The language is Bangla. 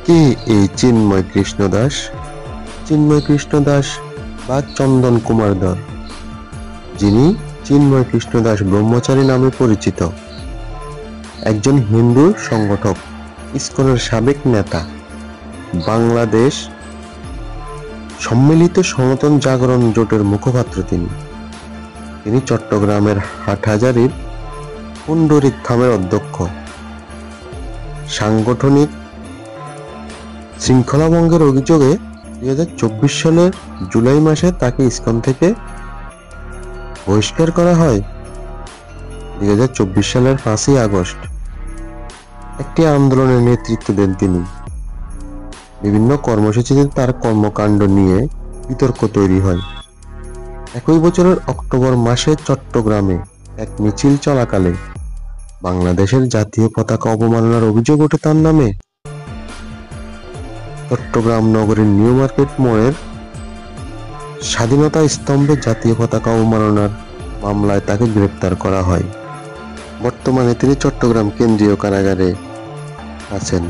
কে এই চিন্ময় কৃষ্ণ দাস? চিন্ময় কৃষ্ণ দাস বা চন্দন কুমার ধর, যিনি চিন্ময় কৃষ্ণ দাস ব্রহ্মচারী নামে পরিচিত, একজন হিন্দু সংগঠক, ইসকনের সাবেক নেতা, বাংলাদেশ সম্মিলিত সনাতন জাগরণ জোটের মুখপাত্র। তিনি চট্টগ্রামের হাটহাজারীর পুন্ডরিক ধামের অধ্যক্ষ। সাংগঠনিক শৃঙ্খলাভঙ্গের অভিযোগে 2024 সালের জুলাই মাসে তাকে ইসকন থেকে বহিষ্কার করা হয়। 2024 সালের 5ই আগস্ট একটি আন্দোলনের নেতৃত্ব দেন তিনি। বিভিন্ন কর্মসূচিতে তার কর্মকাণ্ড নিয়ে বিতর্ক তৈরি হয়। একই বছরের অক্টোবর মাসে চট্টগ্রামে এক মিছিল চলাকালে বাংলাদেশের জাতীয় পতাকা অবমাননার অভিযোগ ওঠে তার নামে। চট্টগ্রাম নগরীর নিউ মার্কেট মোড়ের স্বাধীনতা স্তম্ভে জাতীয় পতাকা অবমাননার মামলায় তাকে গ্রেপ্তার করা হয়। বর্তমানে তিনি চট্টগ্রাম কেন্দ্রীয় কারাগারে আছেন।